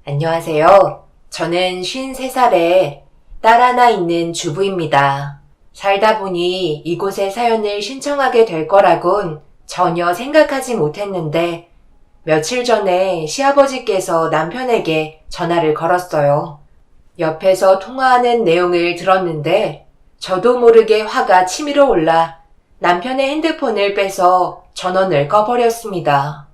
안녕하세요. 저는 53살에 딸 하나 있는 주부입니다. 살다 보니 이곳에 사연을 신청하게 될 거라곤 전혀 생각하지 못했는데 며칠 전에 시아버지께서 남편에게 전화를 걸었어요. 옆에서 통화하는 내용을 들었는데 저도 모르게 화가 치밀어 올라 남편의 핸드폰을 빼서 전원을 꺼버렸습니다.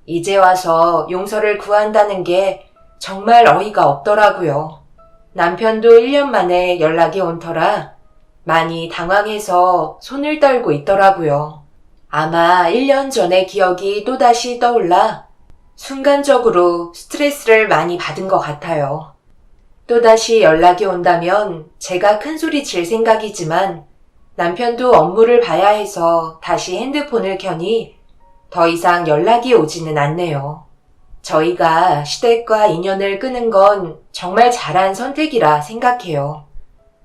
이제 와서 용서를 구한다는 게 정말 어이가 없더라고요. 남편도 1년 만에 연락이 온 터라 많이 당황해서 손을 떨고 있더라고요. 아마 1년 전의 기억이 또다시 떠올라 순간적으로 스트레스를 많이 받은 것 같아요. 또다시 연락이 온다면 제가 큰소리 칠 생각이지만 남편도 업무를 봐야 해서 다시 핸드폰을 켜니 더 이상 연락이 오지는 않네요. 저희가 시댁과 인연을 끄는 건 정말 잘한 선택이라 생각해요.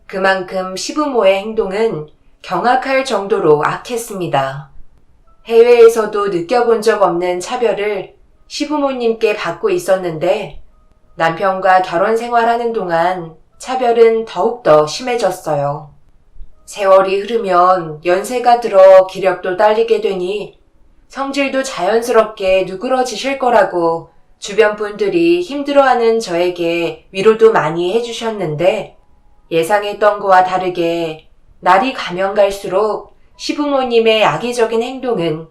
그만큼 시부모의 행동은 경악할 정도로 악했습니다. 해외에서도 느껴본 적 없는 차별을 시부모님께 받고 있었는데 남편과 결혼 생활하는 동안 차별은 더욱더 심해졌어요. 세월이 흐르면 연세가 들어 기력도 딸리게 되니 성질도 자연스럽게 누그러지실 거라고 주변 분들이 힘들어하는 저에게 위로도 많이 해주셨는데 예상했던 거와 다르게 날이 가면 갈수록 시부모님의 악의적인 행동은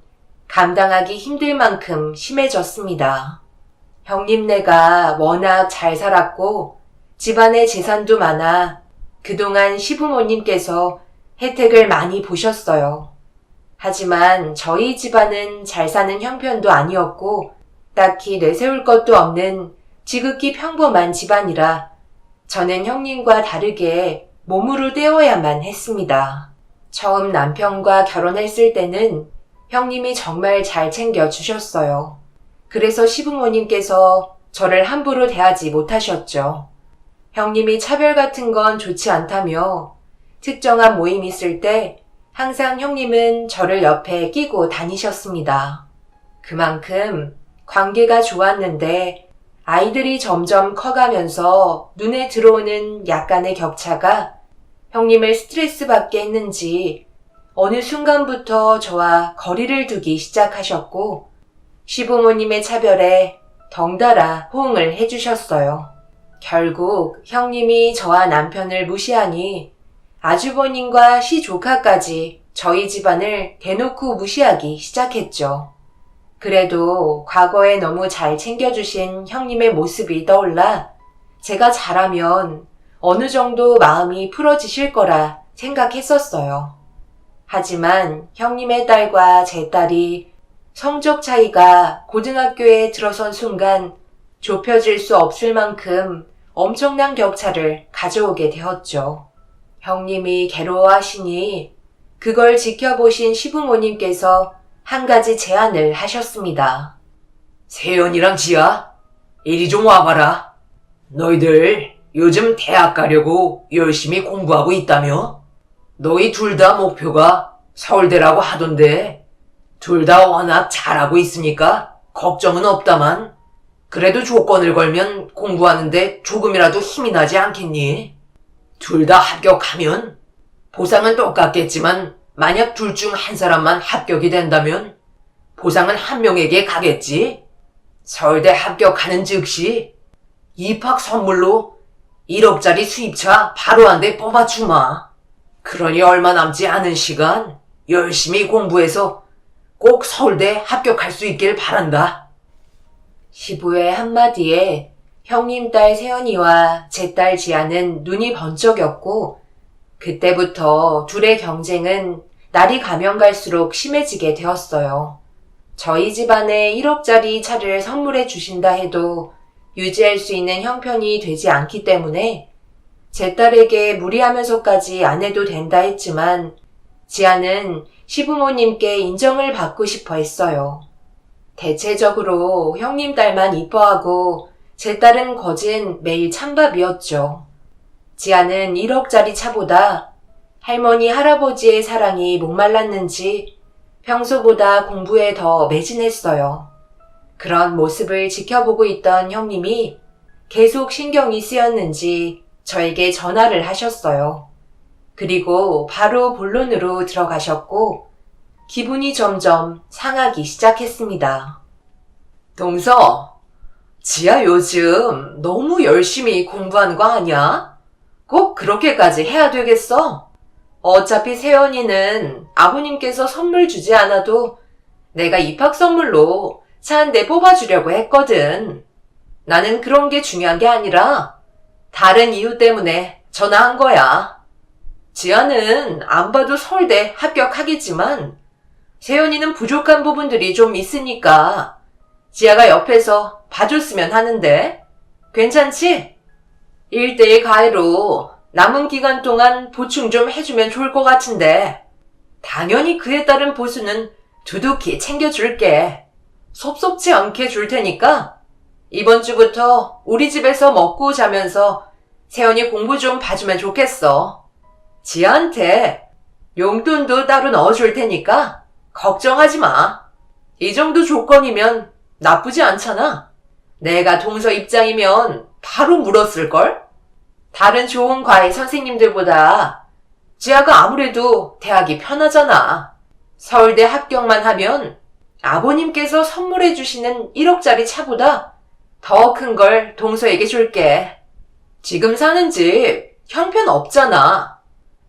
감당하기 힘들 만큼 심해졌습니다. 형님네가 워낙 잘 살았고 집안에 재산도 많아 그동안 시부모님께서 혜택을 많이 보셨어요. 하지만 저희 집안은 잘 사는 형편도 아니었고 딱히 내세울 것도 없는 지극히 평범한 집안이라 저는 형님과 다르게 몸으로 때워야만 했습니다. 처음 남편과 결혼했을 때는 형님이 정말 잘 챙겨주셨어요. 그래서 시부모님께서 저를 함부로 대하지 못하셨죠. 형님이 차별 같은 건 좋지 않다며 특정한 모임 있을 때 항상 형님은 저를 옆에 끼고 다니셨습니다. 그만큼 관계가 좋았는데 아이들이 점점 커가면서 눈에 들어오는 약간의 격차가 형님을 스트레스 받게 했는지 어느 순간부터 저와 거리를 두기 시작하셨고 시부모님의 차별에 덩달아 호응을 해주셨어요. 결국 형님이 저와 남편을 무시하니 아주버님과 시조카까지 저희 집안을 대놓고 무시하기 시작했죠. 그래도 과거에 너무 잘 챙겨주신 형님의 모습이 떠올라 제가 잘하면 어느 정도 마음이 풀어지실 거라 생각했었어요. 하지만 형님의 딸과 제 딸이 성적 차이가 고등학교에 들어선 순간 좁혀질 수 없을 만큼 엄청난 격차를 가져오게 되었죠. 형님이 괴로워하시니 그걸 지켜보신 시부모님께서 한 가지 제안을 하셨습니다. 세연이랑 지아, 이리 좀 와봐라. 너희들 요즘 대학 가려고 열심히 공부하고 있다며? 너희 둘 다 목표가 서울대라고 하던데 둘 다 워낙 잘하고 있으니까 걱정은 없다만 그래도 조건을 걸면 공부하는데 조금이라도 힘이 나지 않겠니? 둘 다 합격하면 보상은 똑같겠지만 만약 둘 중 한 사람만 합격이 된다면 보상은 한 명에게 가겠지? 서울대 합격하는 즉시 입학 선물로 1억짜리 수입차 바로 한 대 뽑아주마. 그러니 얼마 남지 않은 시간 열심히 공부해서 꼭 서울대 합격할 수 있길 바란다. 시부의 한마디에 형님 딸 세연이와 제 딸 지아는 눈이 번쩍였고 그때부터 둘의 경쟁은 날이 가면 갈수록 심해지게 되었어요. 저희 집안에 1억짜리 차를 선물해 주신다 해도 유지할 수 있는 형편이 되지 않기 때문에 제 딸에게 무리하면서까지 안 해도 된다 했지만 지아는 시부모님께 인정을 받고 싶어 했어요. 대체적으로 형님 딸만 이뻐하고 제 딸은 거진 매일 찬밥이었죠. 지아는 1억짜리 차보다 할머니 할아버지의 사랑이 목말랐는지 평소보다 공부에 더 매진했어요. 그런 모습을 지켜보고 있던 형님이 계속 신경이 쓰였는지 저에게 전화를 하셨어요. 그리고 바로 본론으로 들어가셨고 기분이 점점 상하기 시작했습니다. 동서, 지아 요즘 너무 열심히 공부하는 거 아니야? 꼭 그렇게까지 해야 되겠어? 어차피 세연이는 아버님께서 선물 주지 않아도 내가 입학 선물로 차 한 대 뽑아주려고 했거든. 나는 그런 게 중요한 게 아니라 다른 이유 때문에 전화한 거야. 지아는 안 봐도 서울대 합격하겠지만 세연이는 부족한 부분들이 좀 있으니까 지아가 옆에서 봐줬으면 하는데 괜찮지? 1대1 가해로 남은 기간 동안 보충 좀 해주면 좋을 것 같은데 당연히 그에 따른 보수는 두둑히 챙겨줄게. 섭섭지 않게 줄 테니까 이번 주부터 우리 집에서 먹고 자면서 세연이 공부 좀 봐주면 좋겠어. 지아한테 용돈도 따로 넣어줄 테니까 걱정하지 마. 이 정도 조건이면 나쁘지 않잖아. 내가 동서 입장이면 바로 물었을걸? 다른 좋은 과외 선생님들보다 지아가 아무래도 대학이 편하잖아. 서울대 합격만 하면 아버님께서 선물해 주시는 1억짜리 차보다 더 큰 걸 동서에게 줄게. 지금 사는 집 형편없잖아.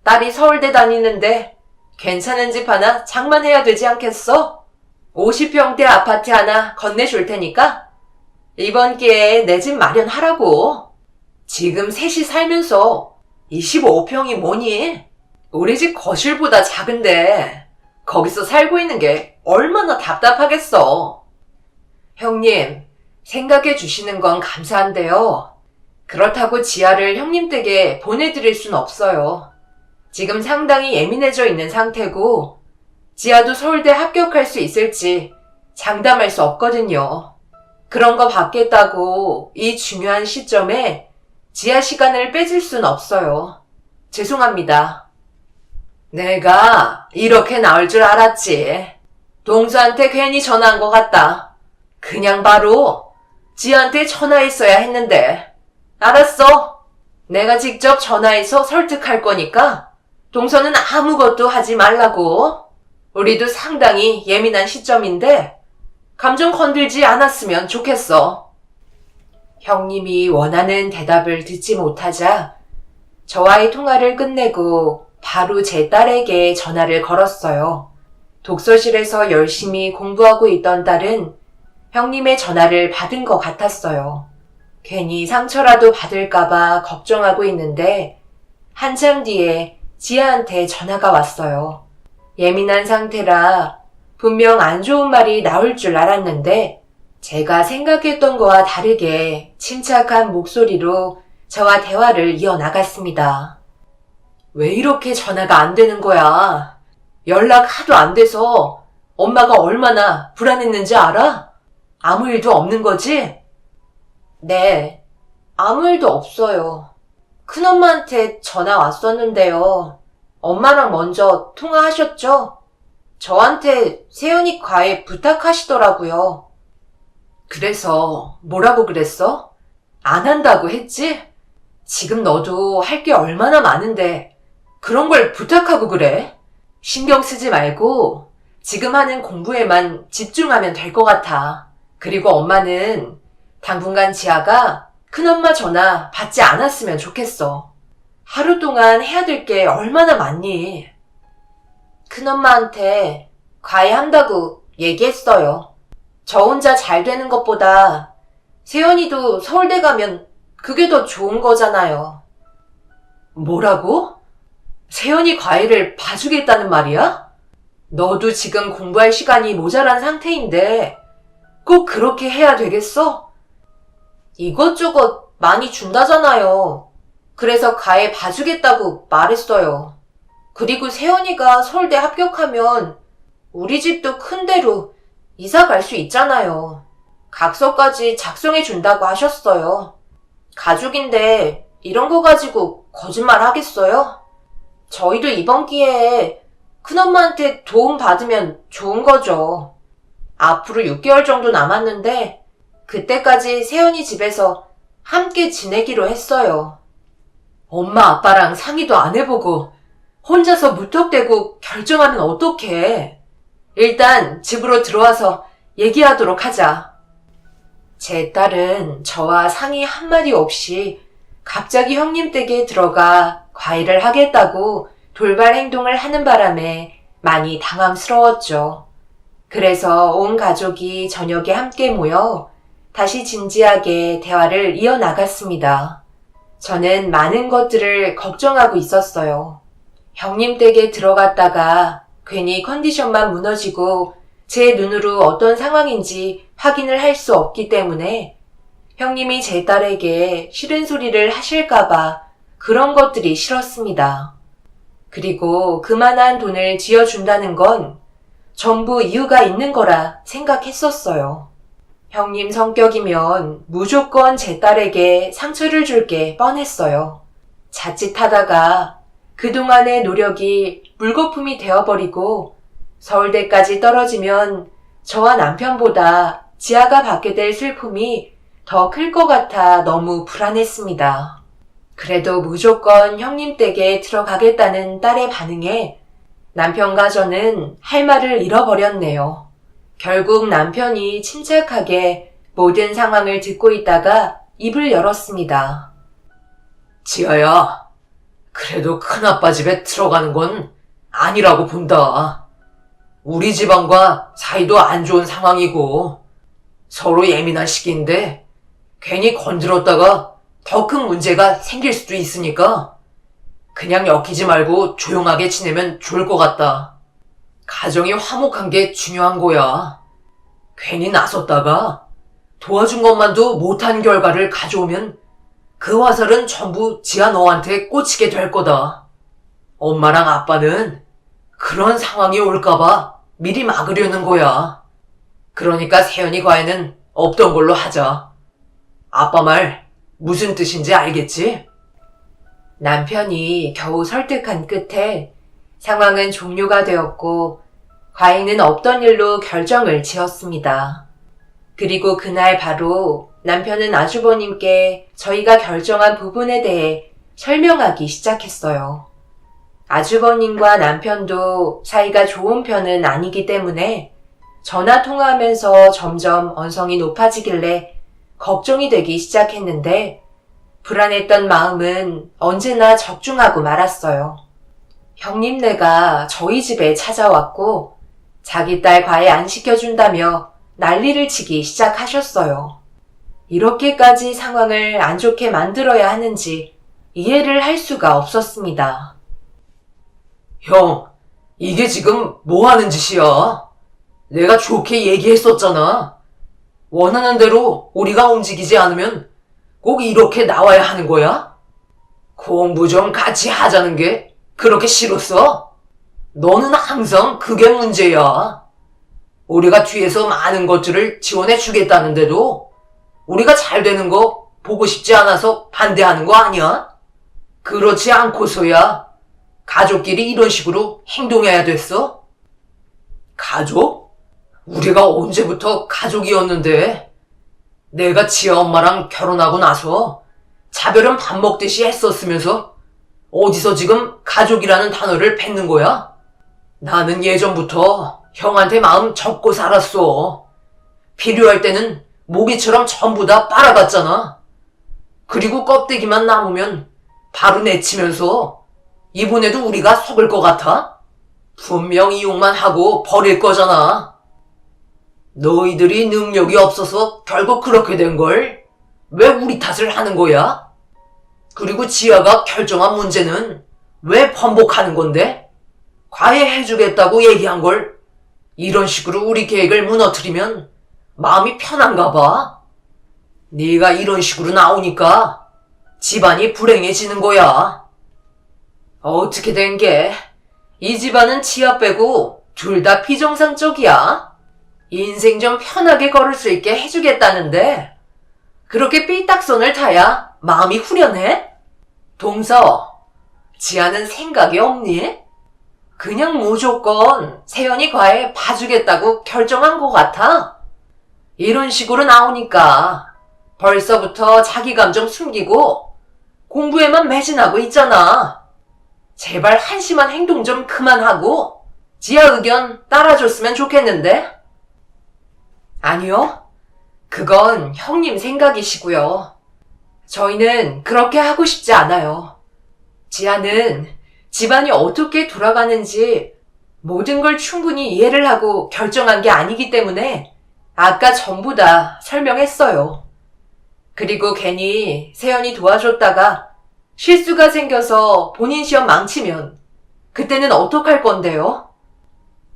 딸이 서울대 다니는데 괜찮은 집 하나 장만해야 되지 않겠어? 50평대 아파트 하나 건네줄 테니까 이번 기회에 내 집 마련하라고. 지금 셋이 살면서 25평이 뭐니? 우리 집 거실보다 작은데 거기서 살고 있는 게 얼마나 답답하겠어. 형님, 생각해 주시는 건 감사한데요. 그렇다고 지아를 형님 댁에 보내드릴 순 없어요. 지금 상당히 예민해져 있는 상태고 지아도 서울대 합격할 수 있을지 장담할 수 없거든요. 그런 거 받겠다고 이 중요한 시점에 지아 시간을 뺏을 순 없어요. 죄송합니다. 내가 이렇게 나올 줄 알았지. 동서한테 괜히 전화한 것 같다. 그냥 바로 지아한테 전화했어야 했는데. 알았어. 내가 직접 전화해서 설득할 거니까 동서는 아무것도 하지 말라고. 우리도 상당히 예민한 시점인데 감정 건들지 않았으면 좋겠어. 형님이 원하는 대답을 듣지 못하자 저와의 통화를 끝내고 바로 제 딸에게 전화를 걸었어요. 독서실에서 열심히 공부하고 있던 딸은 형님의 전화를 받은 것 같았어요. 괜히 상처라도 받을까봐 걱정하고 있는데 한참 뒤에 지아한테 전화가 왔어요. 예민한 상태라 분명 안 좋은 말이 나올 줄 알았는데 제가 생각했던 거와 다르게 침착한 목소리로 저와 대화를 이어나갔습니다. 왜 이렇게 전화가 안 되는 거야? 연락 하도 안 돼서 엄마가 얼마나 불안했는지 알아? 아무 일도 없는 거지? 네, 아무 일도 없어요. 큰엄마한테 전화 왔었는데요. 엄마랑 먼저 통화하셨죠? 저한테 세연이 과외 부탁하시더라고요. 그래서 뭐라고 그랬어? 안 한다고 했지? 지금 너도 할 게 얼마나 많은데 그런 걸 부탁하고 그래? 신경 쓰지 말고 지금 하는 공부에만 집중하면 될 것 같아. 그리고 엄마는 당분간 지아가 큰엄마 전화 받지 않았으면 좋겠어. 하루 동안 해야 될 게 얼마나 많니? 큰엄마한테 과외한다고 얘기했어요. 저 혼자 잘 되는 것보다 세연이도 서울대 가면 그게 더 좋은 거잖아요. 뭐라고? 세연이 과외를 봐주겠다는 말이야? 너도 지금 공부할 시간이 모자란 상태인데 꼭 그렇게 해야 되겠어? 이것저것 많이 준다잖아요. 그래서 과외 봐주겠다고 말했어요. 그리고 세연이가 서울대 합격하면 우리 집도 큰 데로 이사 갈 수 있잖아요. 각서까지 작성해 준다고 하셨어요. 가족인데 이런 거 가지고 거짓말 하겠어요? 저희도 이번 기회에 큰엄마한테 도움 받으면 좋은 거죠. 앞으로 6개월 정도 남았는데 그때까지 세연이 집에서 함께 지내기로 했어요. 엄마 아빠랑 상의도 안 해보고 혼자서 무턱대고 결정하면 어떡해. 일단 집으로 들어와서 얘기하도록 하자. 제 딸은 저와 상의 한마디 없이 갑자기 형님 댁에 들어가 과외를 하겠다고 돌발 행동을 하는 바람에 많이 당황스러웠죠. 그래서 온 가족이 저녁에 함께 모여 다시 진지하게 대화를 이어나갔습니다. 저는 많은 것들을 걱정하고 있었어요. 형님 댁에 들어갔다가 괜히 컨디션만 무너지고 제 눈으로 어떤 상황인지 확인을 할 수 없기 때문에 형님이 제 딸에게 싫은 소리를 하실까봐 그런 것들이 싫었습니다. 그리고 그만한 돈을 쥐어준다는 건 전부 이유가 있는 거라 생각했었어요. 형님 성격이면 무조건 제 딸에게 상처를 줄 게 뻔했어요. 자칫하다가 그동안의 노력이 물거품이 되어버리고 서울대까지 떨어지면 저와 남편보다 지아가 받게 될 슬픔이 더 클 것 같아 너무 불안했습니다. 그래도 무조건 형님 댁에 들어가겠다는 딸의 반응에 남편과 저는 할 말을 잃어버렸네요. 결국 남편이 침착하게 모든 상황을 듣고 있다가 입을 열었습니다. 지아야, 그래도 큰아빠 집에 들어가는 건 아니라고 본다. 우리 집안과 사이도 안 좋은 상황이고 서로 예민한 시기인데 괜히 건드렸다가 더 큰 문제가 생길 수도 있으니까 그냥 엮이지 말고 조용하게 지내면 좋을 것 같다. 가정이 화목한 게 중요한 거야. 괜히 나섰다가 도와준 것만도 못한 결과를 가져오면 그 화살은 전부 지아 너한테 꽂히게 될 거다. 엄마랑 아빠는 그런 상황이 올까봐 미리 막으려는 거야. 그러니까 세연이 과외는 없던 걸로 하자. 아빠 말 무슨 뜻인지 알겠지? 남편이 겨우 설득한 끝에 상황은 종료가 되었고 과외는 없던 일로 결정을 지었습니다. 그리고 그날 바로 남편은 아주버님께 저희가 결정한 부분에 대해 설명하기 시작했어요. 아주버님과 남편도 사이가 좋은 편은 아니기 때문에 전화 통화하면서 점점 언성이 높아지길래 걱정이 되기 시작했는데 불안했던 마음은 언제나 적중하고 말았어요. 형님네가 저희 집에 찾아왔고 자기 딸 과외 안 시켜준다며 난리를 치기 시작하셨어요. 이렇게까지 상황을 안 좋게 만들어야 하는지 이해를 할 수가 없었습니다. 형, 이게 지금 뭐 하는 짓이야? 내가 좋게 얘기했었잖아. 원하는 대로 우리가 움직이지 않으면 꼭 이렇게 나와야 하는 거야? 공부 좀 같이 하자는 게 그렇게 싫었어? 너는 항상 그게 문제야. 우리가 뒤에서 많은 것들을 지원해 주겠다는데도 우리가 잘 되는 거 보고 싶지 않아서 반대하는 거 아니야? 그렇지 않고서야 가족끼리 이런 식으로 행동해야 됐어? 가족? 우리가 언제부터 가족이었는데? 내가 지아 엄마랑 결혼하고 나서 차별은 밥 먹듯이 했었으면서 어디서 지금 가족이라는 단어를 뱉는 거야? 나는 예전부터 형한테 마음 접고 살았어. 필요할 때는 모기처럼 전부 다 빨아봤잖아. 그리고 껍데기만 남으면 바로 내치면서 이번에도 우리가 속을 것 같아? 분명 이용만 하고 버릴 거잖아. 너희들이 능력이 없어서 결국 그렇게 된걸? 왜 우리 탓을 하는 거야? 그리고 지아가 결정한 문제는 왜 번복하는 건데? 과외해주겠다고 얘기한 걸 이런 식으로 우리 계획을 무너뜨리면 마음이 편한가 봐. 네가 이런 식으로 나오니까 집안이 불행해지는 거야. 어떻게 된 게? 이 집안은 지아 빼고 둘 다 비정상적이야. 인생 좀 편하게 걸을 수 있게 해주겠다는데 그렇게 삐딱선을 타야 마음이 후련해? 동서, 지아는 생각이 없니? 그냥 무조건 세연이 과외 봐주겠다고 결정한 것 같아. 이런 식으로 나오니까 벌써부터 자기 감정 숨기고 공부에만 매진하고 있잖아. 제발 한심한 행동 좀 그만하고 지아 의견 따라줬으면 좋겠는데? 아니요. 그건 형님 생각이시고요. 저희는 그렇게 하고 싶지 않아요. 지아는 집안이 어떻게 돌아가는지 모든 걸 충분히 이해를 하고 결정한 게 아니기 때문에 아까 전부 다 설명했어요. 그리고 괜히 세연이 도와줬다가 실수가 생겨서 본인 시험 망치면 그때는 어떡할 건데요?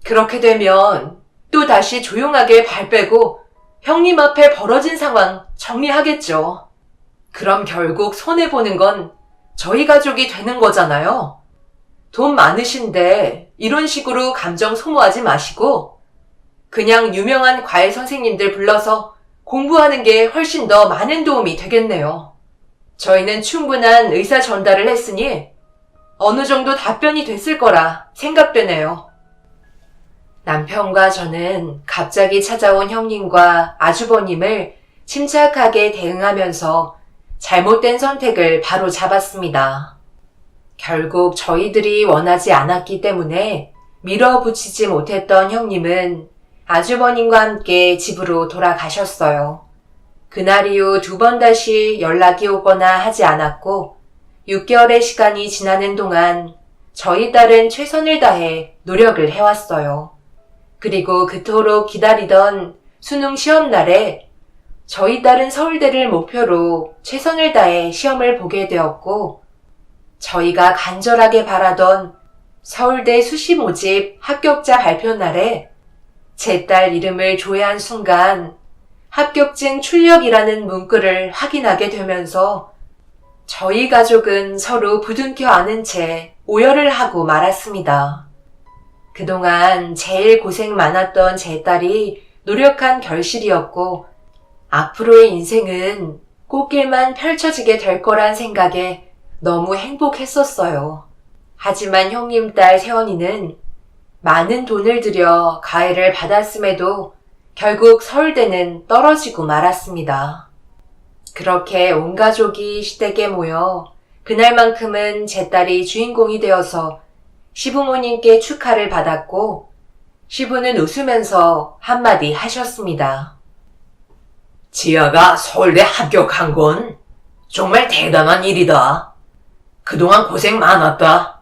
그렇게 되면 또 다시 조용하게 발 빼고 형님 앞에 벌어진 상황 정리하겠죠. 그럼 결국 손해보는 건 저희 가족이 되는 거잖아요. 돈 많으신데 이런 식으로 감정 소모하지 마시고 그냥 유명한 과외 선생님들 불러서 공부하는 게 훨씬 더 많은 도움이 되겠네요. 저희는 충분한 의사 전달을 했으니 어느 정도 답변이 됐을 거라 생각되네요. 남편과 저는 갑자기 찾아온 형님과 아주버님을 침착하게 대응하면서 잘못된 선택을 바로 잡았습니다. 결국 저희들이 원하지 않았기 때문에 밀어붙이지 못했던 형님은 아주버님과 함께 집으로 돌아가셨어요. 그날 이후 2번 다시 연락이 오거나 하지 않았고 6개월의 시간이 지나는 동안 저희 딸은 최선을 다해 노력을 해왔어요. 그리고 그토록 기다리던 수능 시험 날에 저희 딸은 서울대를 목표로 최선을 다해 시험을 보게 되었고 저희가 간절하게 바라던 서울대 수시 모집 합격자 발표 날에 제 딸 이름을 조회한 순간 합격증 출력이라는 문구를 확인하게 되면서 저희 가족은 서로 부둥켜 안은 채 오열을 하고 말았습니다. 그동안 제일 고생 많았던 제 딸이 노력한 결실이었고 앞으로의 인생은 꽃길만 펼쳐지게 될 거란 생각에 너무 행복했었어요. 하지만 형님 딸 세원이는 많은 돈을 들여 가해를 받았음에도 결국 서울대는 떨어지고 말았습니다. 그렇게 온 가족이 시댁에 모여 그날만큼은 제 딸이 주인공이 되어서 시부모님께 축하를 받았고 시부는 웃으면서 한마디 하셨습니다. 지아가 서울대 합격한 건 정말 대단한 일이다. 그동안 고생 많았다.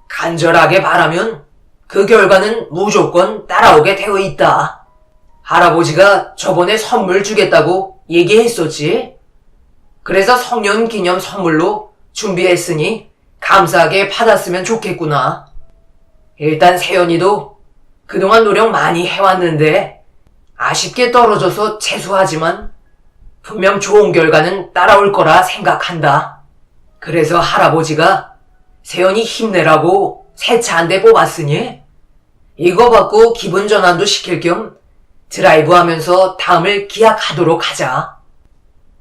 간절하게 바라면 그 결과는 무조건 따라오게 되어 있다. 할아버지가 저번에 선물 주겠다고 얘기했었지. 그래서 성년 기념 선물로 준비했으니 감사하게 받았으면 좋겠구나. 일단 세연이도 그동안 노력 많이 해왔는데 아쉽게 떨어져서 죄송하지만 분명 좋은 결과는 따라올 거라 생각한다. 그래서 할아버지가 세연이 힘내라고 새 차 한 대 뽑았으니 이거 받고 기분 전환도 시킬 겸 드라이브 하면서 다음을 기약하도록 하자.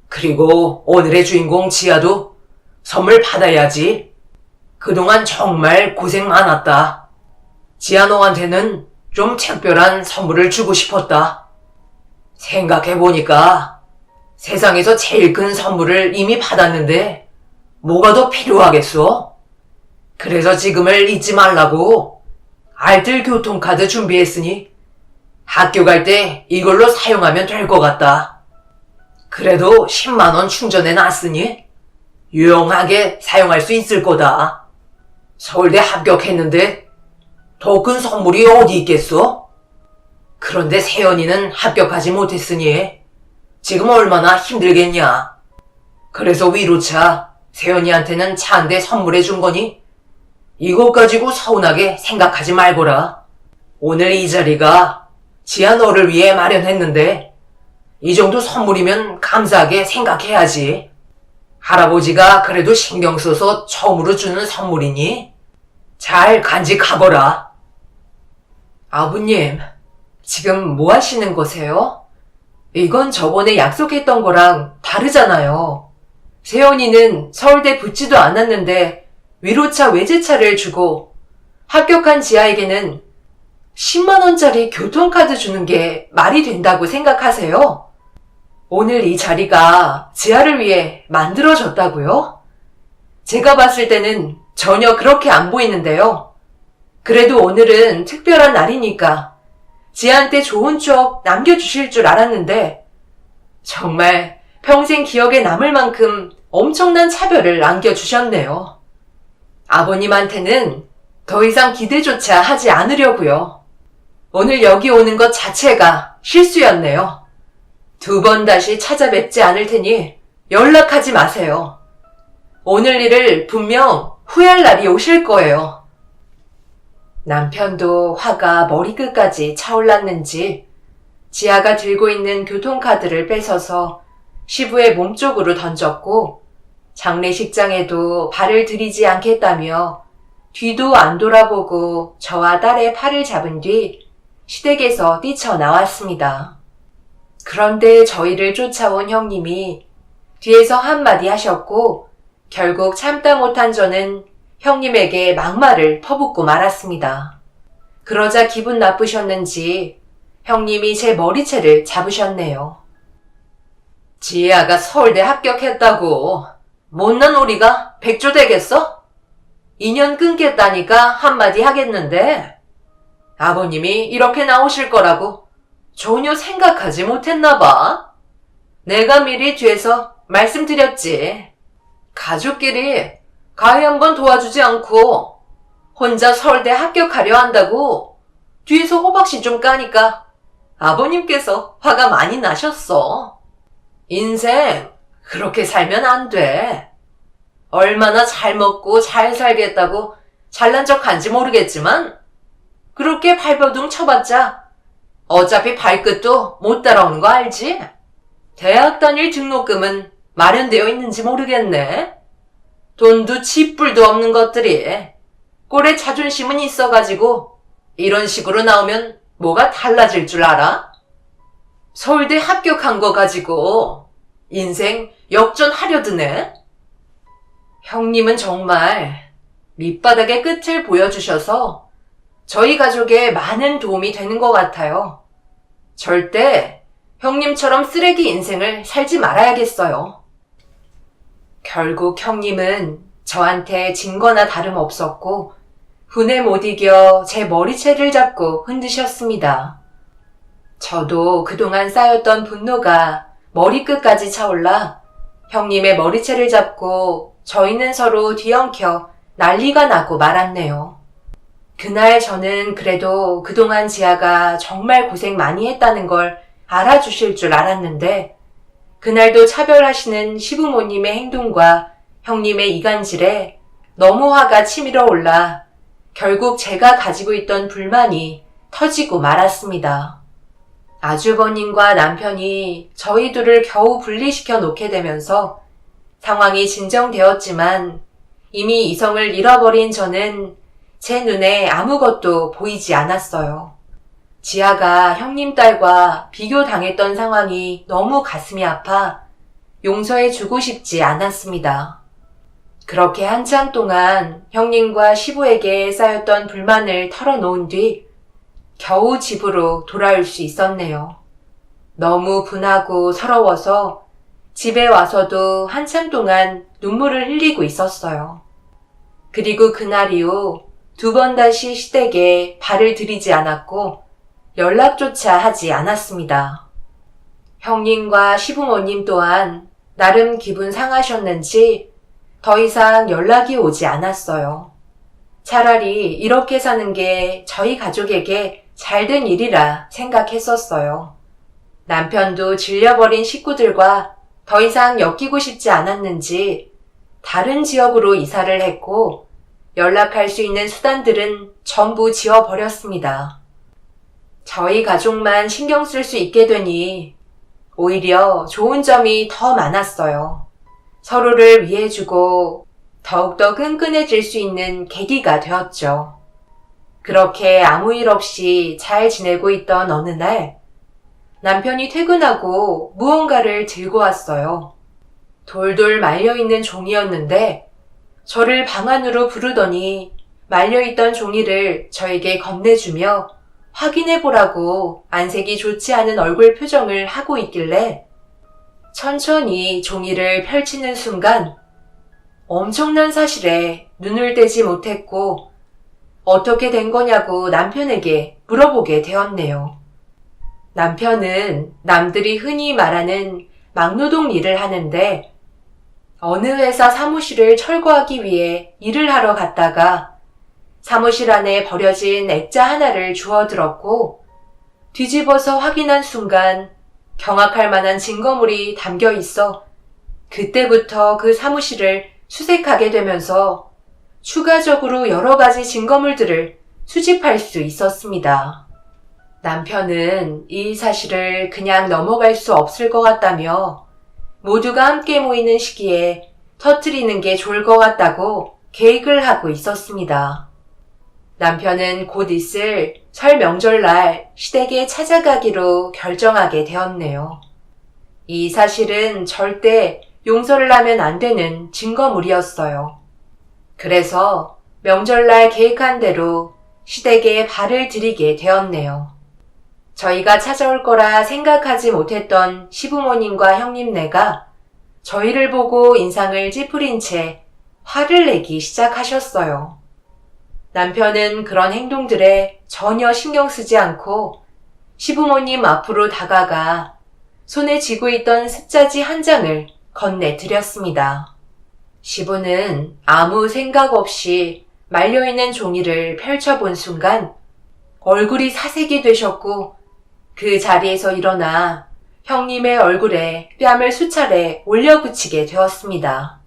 그리고 오늘의 주인공 지아도 선물 받아야지. 그동안 정말 고생 많았다. 지아 너한테는 좀 특별한 선물을 주고 싶었다. 생각해보니까 세상에서 제일 큰 선물을 이미 받았는데 뭐가 더 필요하겠어? 그래서 지금을 잊지 말라고 알뜰 교통카드 준비했으니 학교 갈 때 이걸로 사용하면 될 것 같다. 그래도 10만원 충전해 놨으니 유용하게 사용할 수 있을 거다. 서울대 합격했는데 더 큰 선물이 어디 있겠어? 그런데 세연이는 합격하지 못했으니 지금 얼마나 힘들겠냐. 그래서 위로차 세연이한테는 차 한 대 선물해 준 거니 이것 가지고 서운하게 생각하지 말거라. 오늘 이 자리가 지아 너를 위해 마련했는데 이 정도 선물이면 감사하게 생각해야지. 할아버지가 그래도 신경 써서 처음으로 주는 선물이니 잘 간직하거라. 아버님, 지금 뭐 하시는 거세요? 이건 저번에 약속했던 거랑 다르잖아요. 세연이는 서울대 붙지도 않았는데 위로차 외제차를 주고 합격한 지아에게는 10만원짜리 교통카드 주는 게 말이 된다고 생각하세요? 오늘 이 자리가 지아를 위해 만들어졌다고요? 제가 봤을 때는 전혀 그렇게 안 보이는데요. 그래도 오늘은 특별한 날이니까 지아한테 좋은 추억 남겨주실 줄 알았는데 정말 평생 기억에 남을 만큼 엄청난 차별을 안겨주셨네요. 아버님한테는 더 이상 기대조차 하지 않으려고요. 오늘 여기 오는 것 자체가 실수였네요. 2번 다시 찾아뵙지 않을 테니 연락하지 마세요. 오늘 일을 분명 후회할 날이 오실 거예요. 남편도 화가 머리끝까지 차올랐는지 지아가 들고 있는 교통카드를 뺏어서 시부의 몸쪽으로 던졌고 장례식장에도 발을 들이지 않겠다며 뒤도 안 돌아보고 저와 딸의 팔을 잡은 뒤 시댁에서 뛰쳐나왔습니다. 그런데 저희를 쫓아온 형님이 뒤에서 한마디 하셨고 결국 참다 못한 저는 형님에게 막말을 퍼붓고 말았습니다. 그러자 기분 나쁘셨는지 형님이 제 머리채를 잡으셨네요. 지혜아가 서울대 합격했다고 못난 오리가 백조 되겠어? 인연 끊겠다니까 한마디 하겠는데 아버님이 이렇게 나오실 거라고 전혀 생각하지 못했나 봐. 내가 미리 뒤에서 말씀드렸지. 가족끼리 가히 한번 도와주지 않고 혼자 서울대 합격하려 한다고 뒤에서 호박씨 좀 까니까 아버님께서 화가 많이 나셨어. 인생 그렇게 살면 안 돼. 얼마나 잘 먹고 잘 살겠다고 잘난 척한지 모르겠지만 그렇게 발버둥 쳐봤자 어차피 발끝도 못 따라오는 거 알지? 대학 다닐 등록금은 마련되어 있는지 모르겠네. 돈도 쥐뿔도 없는 것들이 꼴에 자존심은 있어가지고 이런 식으로 나오면 뭐가 달라질 줄 알아? 서울대 합격한 거 가지고 인생 역전하려 드네? 형님은 정말 밑바닥의 끝을 보여주셔서 저희 가족에 많은 도움이 되는 것 같아요. 절대 형님처럼 쓰레기 인생을 살지 말아야겠어요. 결국 형님은 저한테 진 거나 다름없었고 분에 못 이겨 제 머리채를 잡고 흔드셨습니다. 저도 그동안 쌓였던 분노가 머리끝까지 차올라 형님의 머리채를 잡고 저희는 서로 뒤엉켜 난리가 나고 말았네요. 그날 저는 그래도 그동안 지아가 정말 고생 많이 했다는 걸 알아주실 줄 알았는데 그날도 차별하시는 시부모님의 행동과 형님의 이간질에 너무 화가 치밀어 올라 결국 제가 가지고 있던 불만이 터지고 말았습니다. 아주버님과 남편이 저희 둘을 겨우 분리시켜 놓게 되면서 상황이 진정되었지만 이미 이성을 잃어버린 저는 제 눈에 아무것도 보이지 않았어요. 지아가 형님 딸과 비교당했던 상황이 너무 가슴이 아파 용서해주고 싶지 않았습니다. 그렇게 한참 동안 형님과 시부에게 쌓였던 불만을 털어놓은 뒤 겨우 집으로 돌아올 수 있었네요. 너무 분하고 서러워서 집에 와서도 한참 동안 눈물을 흘리고 있었어요. 그리고 그날 이후 2번 다시 시댁에 발을 들이지 않았고 연락조차 하지 않았습니다. 형님과 시부모님 또한 나름 기분 상하셨는지 더 이상 연락이 오지 않았어요. 차라리 이렇게 사는 게 저희 가족에게 잘된 일이라 생각했었어요. 남편도 질려버린 식구들과 더 이상 엮이고 싶지 않았는지 다른 지역으로 이사를 했고 연락할 수 있는 수단들은 전부 지워버렸습니다. 저희 가족만 신경 쓸 수 있게 되니 오히려 좋은 점이 더 많았어요. 서로를 위해주고 더욱더 끈끈해질 수 있는 계기가 되었죠. 그렇게 아무 일 없이 잘 지내고 있던 어느 날 남편이 퇴근하고 무언가를 들고 왔어요. 돌돌 말려있는 종이였는데 저를 방 안으로 부르더니 말려있던 종이를 저에게 건네주며 확인해보라고 안색이 좋지 않은 얼굴 표정을 하고 있길래 천천히 종이를 펼치는 순간 엄청난 사실에 눈을 떼지 못했고 어떻게 된 거냐고 남편에게 물어보게 되었네요. 남편은 남들이 흔히 말하는 막노동 일을 하는데 어느 회사 사무실을 철거하기 위해 일을 하러 갔다가 사무실 안에 버려진 액자 하나를 주워들었고 뒤집어서 확인한 순간 경악할 만한 증거물이 담겨 있어 그때부터 그 사무실을 수색하게 되면서 추가적으로 여러 가지 증거물들을 수집할 수 있었습니다. 남편은 이 사실을 그냥 넘어갈 수 없을 것 같다며 모두가 함께 모이는 시기에 터뜨리는 게 좋을 것 같다고 계획을 하고 있었습니다. 남편은 곧 있을 설 명절날 시댁에 찾아가기로 결정하게 되었네요. 이 사실은 절대 용서를 하면 안 되는 증거물이었어요. 그래서 명절날 계획한 대로 시댁에 발을 들이게 되었네요. 저희가 찾아올 거라 생각하지 못했던 시부모님과 형님네가 저희를 보고 인상을 찌푸린 채 화를 내기 시작하셨어요. 남편은 그런 행동들에 전혀 신경 쓰지 않고 시부모님 앞으로 다가가 손에 쥐고 있던 습자지 한 장을 건네드렸습니다. 시부는 아무 생각 없이 말려있는 종이를 펼쳐본 순간 얼굴이 사색이 되셨고 그 자리에서 일어나 형님의 얼굴에 뺨을 수차례 올려붙이게 되었습니다.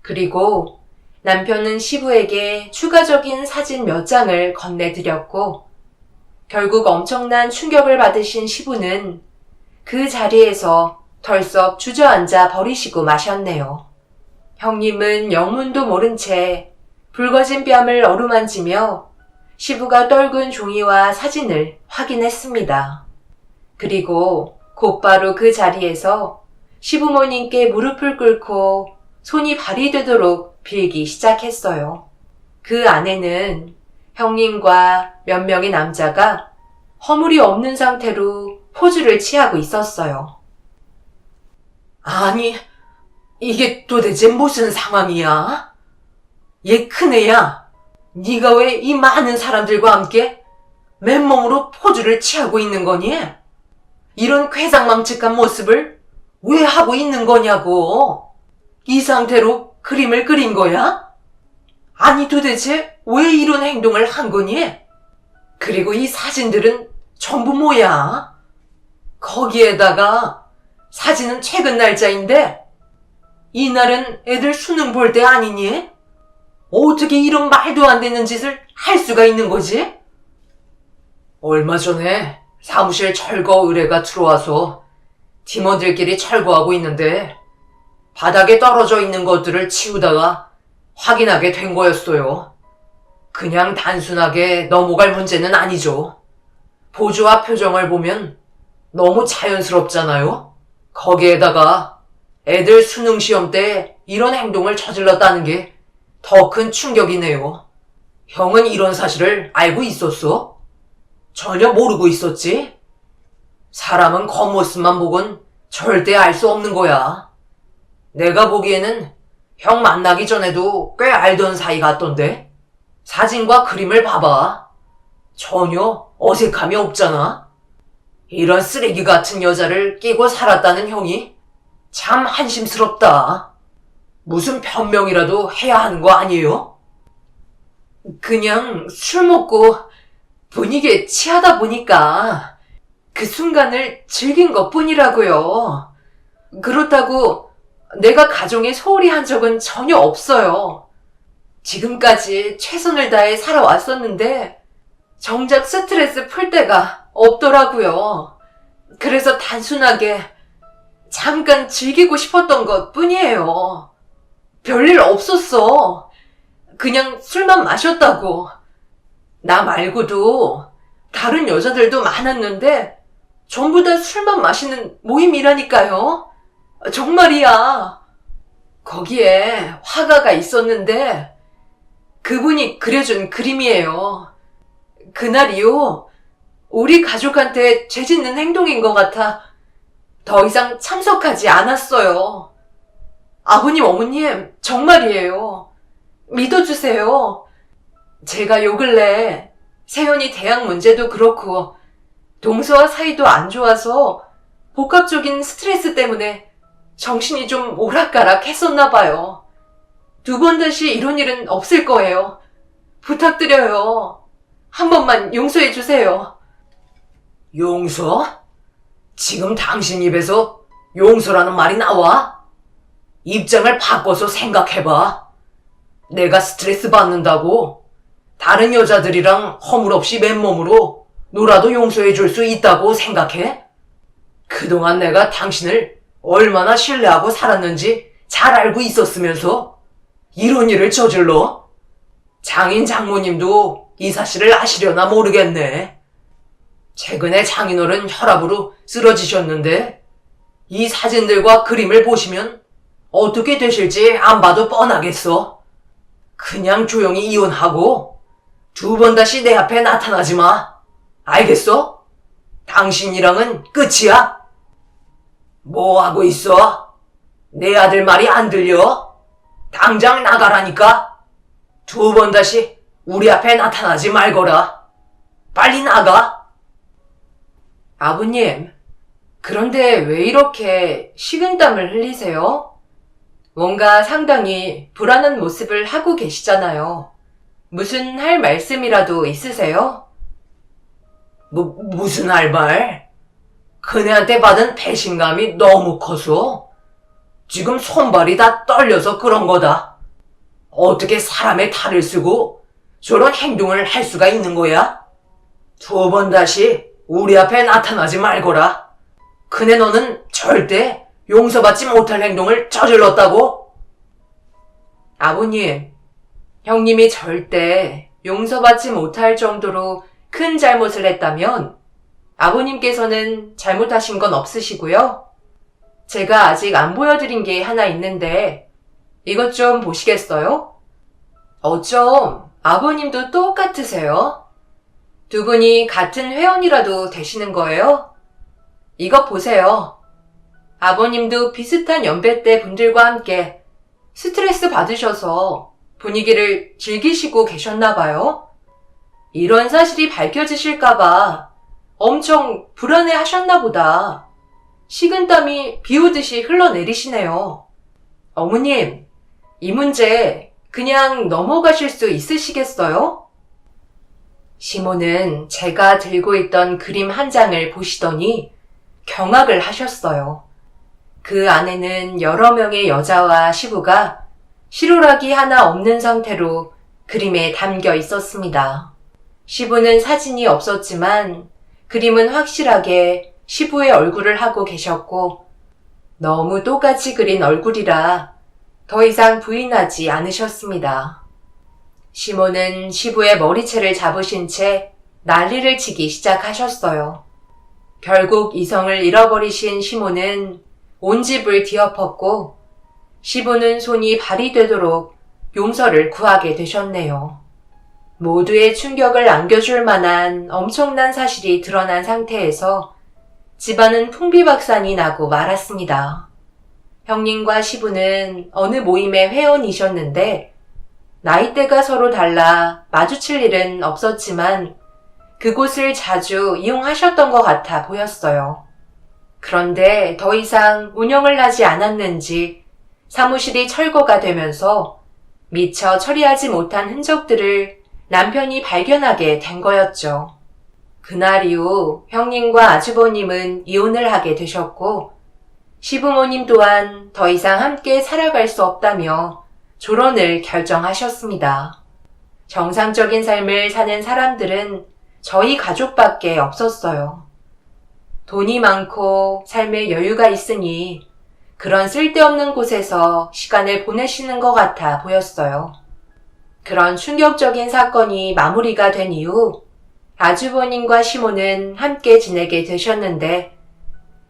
그리고 남편은 시부에게 추가적인 사진 몇 장을 건네드렸고 결국 엄청난 충격을 받으신 시부는 그 자리에서 덜썩 주저앉아 버리시고 마셨네요. 형님은 영문도 모른 채 붉어진 뺨을 어루만지며 시부가 떨군 종이와 사진을 확인했습니다. 그리고 곧바로 그 자리에서 시부모님께 무릎을 꿇고 손이 발이 되도록 빌기 시작했어요. 그 안에는 형님과 몇 명의 남자가 허물이 없는 상태로 포즈를 취하고 있었어요. 아니, 이게 도대체 무슨 상황이야? 얘 큰애야, 네가 왜 이 많은 사람들과 함께 맨몸으로 포즈를 취하고 있는 거니? 이런 괴상망측한 모습을 왜 하고 있는 거냐고. 이 상태로 그림을 그린 거야? 아니 도대체 왜 이런 행동을 한 거니? 그리고 이 사진들은 전부 뭐야? 거기에다가 사진은 최근 날짜인데 이날은 애들 수능 볼 때 아니니? 어떻게 이런 말도 안 되는 짓을 할 수가 있는 거지? 얼마 전에 사무실 철거 의뢰가 들어와서 팀원들끼리 철거하고 있는데 바닥에 떨어져 있는 것들을 치우다가 확인하게 된 거였어요. 그냥 단순하게 넘어갈 문제는 아니죠. 포즈와 표정을 보면 너무 자연스럽잖아요? 거기에다가 애들 수능 시험 때 이런 행동을 저질렀다는 게 더 큰 충격이네요. 형은 이런 사실을 알고 있었어? 전혀 모르고 있었지? 사람은 겉모습만 보곤 절대 알 수 없는 거야. 내가 보기에는 형 만나기 전에도 꽤 알던 사이 같던데? 사진과 그림을 봐봐. 전혀 어색함이 없잖아? 이런 쓰레기 같은 여자를 끼고 살았다는 형이 참 한심스럽다. 무슨 변명이라도 해야 하는 거 아니에요? 그냥 술 먹고 분위기에 취하다 보니까 그 순간을 즐긴 것 뿐이라고요. 그렇다고 내가 가정에 소홀히 한 적은 전혀 없어요. 지금까지 최선을 다해 살아왔었는데 정작 스트레스 풀 데가 없더라고요. 그래서 단순하게 잠깐 즐기고 싶었던 것 뿐이에요. 별일 없었어. 그냥 술만 마셨다고. 나 말고도 다른 여자들도 많았는데 전부 다 술만 마시는 모임이라니까요. 정말이야. 거기에 화가가 있었는데 그분이 그려준 그림이에요. 그날 이후 우리 가족한테 죄짓는 행동인 것 같아 더 이상 참석하지 않았어요. 아버님, 어머님, 정말이에요. 믿어주세요. 제가 요 근래 세연이 대학 문제도 그렇고 동서와 사이도 안 좋아서 복합적인 스트레스 때문에 정신이 좀 오락가락 했었나 봐요. 두 번 다시 이런 일은 없을 거예요. 부탁드려요. 한 번만 용서해 주세요. 용서? 지금 당신 입에서 용서라는 말이 나와? 입장을 바꿔서 생각해봐. 내가 스트레스 받는다고 다른 여자들이랑 허물없이 맨몸으로 놀아도 용서해 줄 수 있다고 생각해? 그동안 내가 당신을 얼마나 신뢰하고 살았는지 잘 알고 있었으면서 이런 일을 저질러? 장인 장모님도 이 사실을 아시려나 모르겠네. 최근에 장인어른 혈압으로 쓰러지셨는데 이 사진들과 그림을 보시면 어떻게 되실지 안 봐도 뻔하겠어. 그냥 조용히 이혼하고 두 번 다시 내 앞에 나타나지 마. 알겠어? 당신이랑은 끝이야. 뭐 하고 있어? 내 아들 말이 안 들려? 당장 나가라니까. 두 번 다시 우리 앞에 나타나지 말거라. 빨리 나가. 아버님, 그런데 왜 이렇게 식은땀을 흘리세요? 뭔가 상당히 불안한 모습을 하고 계시잖아요. 무슨 할 말씀이라도 있으세요? 무슨 할 말? 그네한테 받은 배신감이 너무 커서 지금 손발이 다 떨려서 그런 거다. 어떻게 사람의 탈을 쓰고 저런 행동을 할 수가 있는 거야? 두 번 다시 우리 앞에 나타나지 말거라. 그네 너는 절대 용서받지 못할 행동을 저질렀다고? 아버님, 형님이 절대 용서받지 못할 정도로 큰 잘못을 했다면 아버님께서는 잘못하신 건 없으시고요. 제가 아직 안 보여드린 게 하나 있는데 이것 좀 보시겠어요? 어쩜 아버님도 똑같으세요? 두 분이 같은 회원이라도 되시는 거예요? 이것 보세요. 아버님도 비슷한 연배대 분들과 함께 스트레스 받으셔서 분위기를 즐기시고 계셨나 봐요. 이런 사실이 밝혀지실까봐 엄청 불안해 하셨나 보다. 식은땀이 비 오듯이 흘러내리시네요. 어머님, 이 문제 그냥 넘어가실 수 있으시겠어요? 시모는 제가 들고 있던 그림 한 장을 보시더니 경악을 하셨어요. 그 안에는 여러 명의 여자와 시부가 시루라기 하나 없는 상태로 그림에 담겨 있었습니다. 시부는 사진이 없었지만 그림은 확실하게 시부의 얼굴을 하고 계셨고 너무 똑같이 그린 얼굴이라 더 이상 부인하지 않으셨습니다. 시모는 시부의 머리채를 잡으신 채 난리를 치기 시작하셨어요. 결국 이성을 잃어버리신 시모는 온 집을 뒤엎었고 시부는 손이 발이 되도록 용서를 구하게 되셨네요. 모두의 충격을 안겨줄 만한 엄청난 사실이 드러난 상태에서 집안은 풍비박산이 나고 말았습니다. 형님과 시부는 어느 모임의 회원이셨는데 나이대가 서로 달라 마주칠 일은 없었지만 그곳을 자주 이용하셨던 것 같아 보였어요. 그런데 더 이상 운영을 하지 않았는지 사무실이 철거가 되면서 미처 처리하지 못한 흔적들을 남편이 발견하게 된 거였죠. 그날 이후 형님과 아주버님은 이혼을 하게 되셨고 시부모님 또한 더 이상 함께 살아갈 수 없다며 졸혼을 결정하셨습니다. 정상적인 삶을 사는 사람들은 저희 가족밖에 없었어요. 돈이 많고 삶에 여유가 있으니 그런 쓸데없는 곳에서 시간을 보내시는 것 같아 보였어요. 그런 충격적인 사건이 마무리가 된 이후 아주버님과 시모는 함께 지내게 되셨는데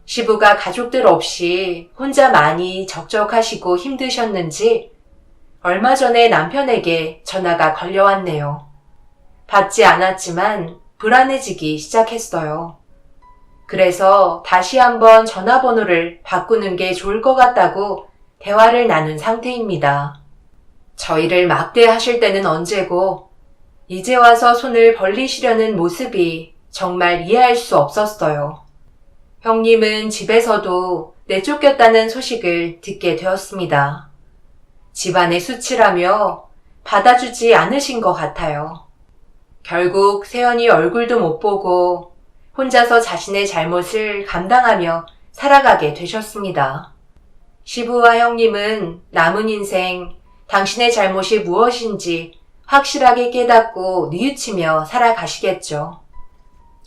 시부가 가족들 없이 혼자 많이 적적하시고 힘드셨는지 얼마 전에 남편에게 전화가 걸려왔네요. 받지 않았지만 불안해지기 시작했어요. 그래서 다시 한번 전화번호를 바꾸는 게 좋을 것 같다고 대화를 나눈 상태입니다. 저희를 막대하실 때는 언제고, 이제 와서 손을 벌리시려는 모습이 정말 이해할 수 없었어요. 형님은 집에서도 내쫓겼다는 소식을 듣게 되었습니다. 집안의 수치라며 받아주지 않으신 것 같아요. 결국 세연이 얼굴도 못 보고 혼자서 자신의 잘못을 감당하며 살아가게 되셨습니다. 시부와 형님은 남은 인생 당신의 잘못이 무엇인지 확실하게 깨닫고 뉘우치며 살아가시겠죠.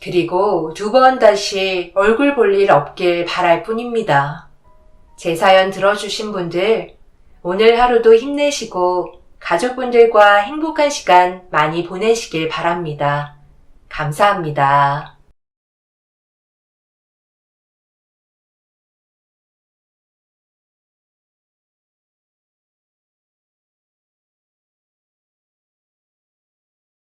그리고 두 번 다시 얼굴 볼 일 없길 바랄 뿐입니다. 제 사연 들어주신 분들, 오늘 하루도 힘내시고 가족분들과 행복한 시간 많이 보내시길 바랍니다. 감사합니다.